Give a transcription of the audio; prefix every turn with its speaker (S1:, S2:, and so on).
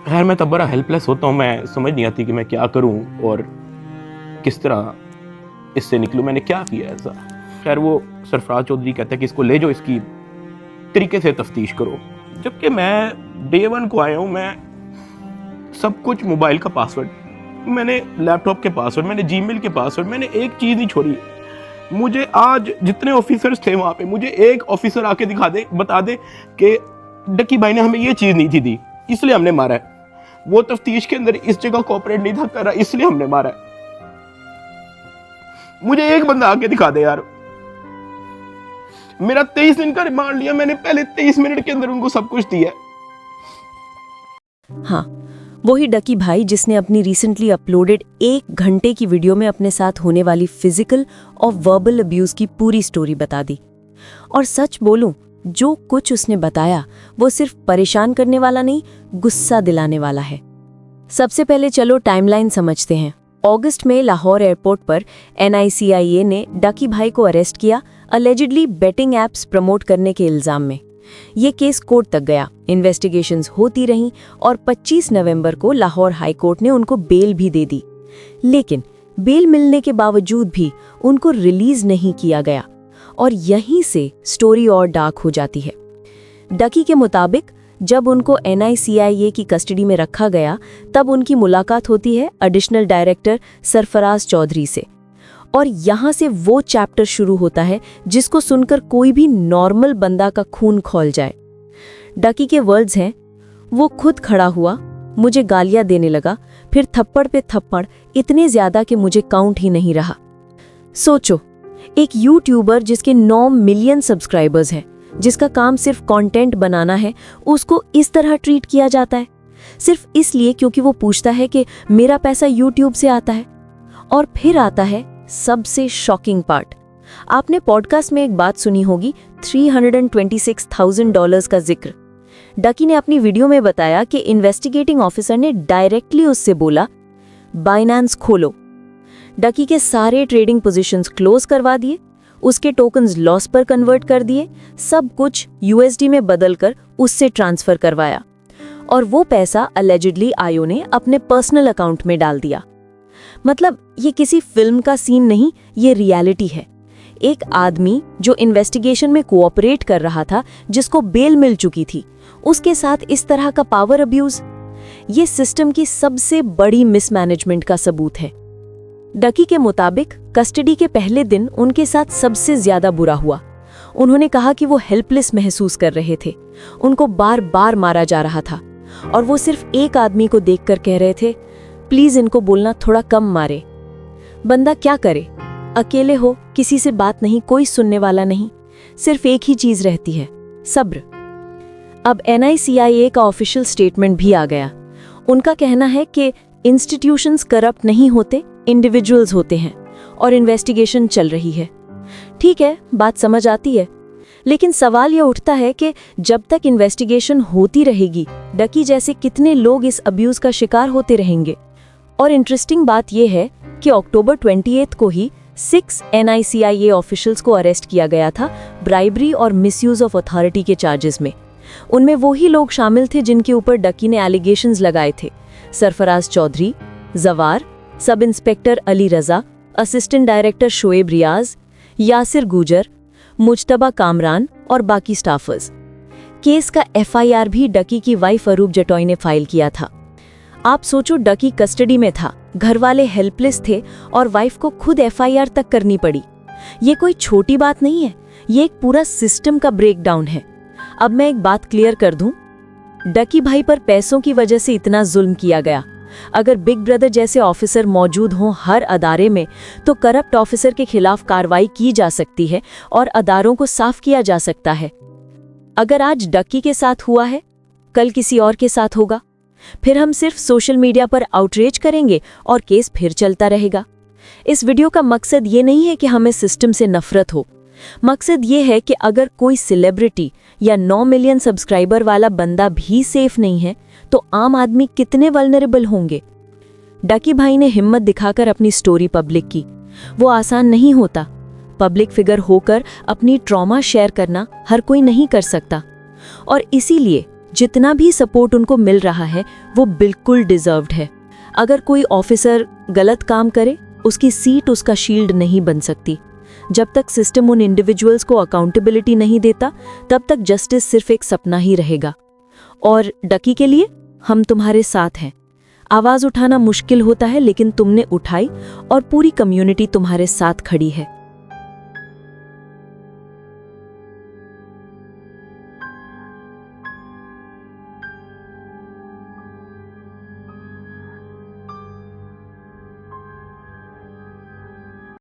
S1: खैर मैं तब बड़ा हेल्पलेस होता हूँ, मैं समझ नहीं आती कि मैं क्या करूँ और किस तरह इससे निकलूँ, मैंने क्या किया ऐसा। खैर वो सरफराज चौधरी कहता है कि इसको ले जाओ, इसकी तरीके से तफ्तीश करो। जबकि मैं डे 1 को आया हूँ, मैं सब कुछ, मोबाइल का पासवर्ड, मैंने लैपटॉप के पासवर्ड, मैंने जीमेल के पासवर्ड, मैंने एक चीज़ नहीं छोड़ी। मुझे आज जितने ऑफिसर्स थे वहाँ पे, मुझे एक ऑफिसर आके दिखा दे, बता दे कि डक्की भाई ने हमें ये चीज़ नहीं थी दी, इसलिए हमने मारा है। वो तफ्तीश के अंदर इस जगह कोऑपरेट नहीं था कर रहा, इसलिए हमने मारा है। मुझे एक बंदा आके दिखा दे यार। मेरा 23 दिन का रिमांड लिया मैंने, पहले 23 मिनट के अंदर उनको सब कुछ दिया।
S2: हाँ, वही डकी भाई जिसने अपनी रिसेंटली अपलोडेड 1 घंटे की वीडियो में अपने साथ होने वाली फिजिकल और वर्बल अब्यूज की पूरी स्टोरी बता दी। और सच बोलूं, जो कुछ उसने बताया वो सिर्फ परेशान करने वाला नहीं, गुस्सा दिलाने वाला है। सबसे पहले चलो टाइमलाइन समझते हैं। अगस्त में लाहौर एयरपोर्ट पर NICIA ने डकी भाई को अरेस्ट किया, अलेजिडली बेटिंग एप्स प्रमोट करने के इल्जाम में। ये केस कोर्ट तक गया, इन्वेस्टिगेशंस होती रहीं और 25 नवंबर को लाहौर हाई कोर्ट ने उनको बेल भी दे दी। लेकिन बेल मिलने के बावजूद भी उनको रिलीज नहीं किया गया और यहीं से स्टोरी और डार्क हो जाती है। डकी के मुताबिक जब उनको NICIA की कस्टडी में रखा गया, तब उनकी मुलाकात होती है एडिशनल डायरेक्टर सरफराज चौधरी से। और यहाँ से वो चैप्टर शुरू होता है जिसको सुनकर कोई भी नॉर्मल बंदा का खून खौल जाए। डकी के वर्ड्स हैं, वो खुद खड़ा हुआ, मुझे गालियां देने लगा, फिर थप्पड़ पे थप्पड़, इतने ज्यादा कि मुझे काउंट ही नहीं रहा। सोचो, एक यूट्यूबर जिसके 9 मिलियन सब्सक्राइबर्स हैं, जिसका काम सिर्फ कंटेंट बनाना है, उसको इस तरह ट्रीट किया जाता है सिर्फ इसलिए क्योंकि वो पूछता है कि मेरा पैसा यूट्यूब से आता है। और फिर आता है सबसे शॉकिंग पार्ट। आपने पॉडकास्ट में एक बात सुनी होगी, $326,000 का जिक्र। डकी ने अपनी वीडियो में बताया कि इन्वेस्टिगेटिंग ऑफिसर ने डायरेक्टली उससे बोला, बाइनेंस खोलो। डकी के सारे ट्रेडिंग पोजीशंस क्लोज करवा दिए, उसके टोकन्स लॉस पर कन्वर्ट कर दिए, सब कुछ USD में बदलकर उससे ट्रांसफर करवाया और वो पैसा अलेजिडली आयो ने अपने पर्सनल अकाउंट में डाल दिया। मतलब ये किसी फिल्म का सीन नहीं, ये रियलिटी है। एक आदमी जो इन्वेस्टिगेशन में कोऑपरेट कर रहा था, जिसको बेल मिल चुकी थी, उसके साथ इस तरह का पावर अब्यूज, ये सिस्टम की सबसे बड़ी मिसमैनेजमेंट का सबूत है। डकी के मुताबिक कस्टडी के पहले दिन उनके साथ सबसे ज्यादा बुरा हुआ। उन्होंने कहा कि वो हेल्पलेस महसूस कर रहे थे, उनको बार बार मारा जा रहा था और वो सिर्फ एक आदमी को देखकर कह रहे थे, प्लीज इनको बोलना थोड़ा कम मारे। बंदा क्या करे, अकेले हो, किसी से बात नहीं, कोई सुनने वाला नहीं, सिर्फ एक ही चीज रहती है, सब्र। अब NICIA का ऑफिशियल स्टेटमेंट भी आ गया। उनका कहना है कि इंस्टीट्यूशंस करप्ट नहीं होते, इंडिविजुअल्स होते हैं और इन्वेस्टिगेशन चल रही है। ठीक है, बात समझ आती है, लेकिन सवाल यह उठता है कि जब तक इन्वेस्टिगेशन होती रहेगी, डकी जैसे कितने लोग इस अब्यूज का शिकार होते रहेंगे। और इंटरेस्टिंग बात यह है कि अक्टूबर 28 को ही 6 NICIA ऑफिशियल्स को अरेस्ट किया गया था ब्राइबरी और मिसयूज ऑफ अथॉरिटी के चार्जेस में। उनमें वही लोग शामिल थे जिनके ऊपर डकी ने एलिगेशंस लगाए थे, सरफराज चौधरी, जवार, सब इंस्पेक्टर अली रजा, असिस्टेंट डायरेक्टर शोएब रियाज, यासिर गुजर, मुजतबा कामरान और बाकी स्टाफर्स। केस का FIR भी डकी की वाइफ अरूब जटोई ने फाइल किया था। आप सोचो, डकी कस्टडी में था, घर वाले हेल्पलेस थे और वाइफ को खुद FIR तक करनी पड़ी। ये कोई छोटी बात नहीं है, ये एक पूरा सिस्टम का ब्रेकडाउन है। अब मैं एक बात क्लियर कर दूं, डकी भाई पर पैसों की वजह से इतना जुल्म किया गया। अगर बिग ब्रदर जैसे ऑफिसर मौजूद हों हर अदारे में, तो करप्ट ऑफिसर के खिलाफ कार्रवाई की जा सकती है और अदारों को साफ किया जा सकता है। अगर आज डकी के साथ हुआ है, कल किसी और के साथ होगा, फिर हम सिर्फ सोशल मीडिया पर आउटरीच करेंगे और केस फिर चलता रहेगा। इस वीडियो का मकसद ये नहीं है कि हमें सिस्टम से नफरत हो, मकसद ये है कि अगर कोई सेलिब्रिटी या 9 मिलियन सब्सक्राइबर वाला बंदा भी सेफ नहीं है, तो आम आदमी कितने वल्नरेबल होंगे। डकी भाई ने हिम्मत दिखाकर अपनी स्टोरी पब्लिक की। वो आसान नहीं होता। पब्लिक फिगर होकर अपनी ट्रॉमा शेयर करना हर कोई नहीं कर सकता। और इसीलिए जितना भी सपोर्ट उनको मिल रहा है वो बिल्कुल डिजर्व्ड है। अगर कोई ऑफिसर गलत काम करे, उसकी सीट उसका शील्ड नहीं बन सकती। जब तक सिस्टम उन इंडिविजुअल्स को अकाउंटेबिलिटी नहीं देता, तब तक जस्टिस सिर्फ एक सपना ही रहेगा। और डकी के लिए हम तुम्हारे साथ हैं। आवाज उठाना मुश्किल होता है, लेकिन तुमने उठाई और पूरी कम्युनिटी तुम्हारे साथ खड़ी है।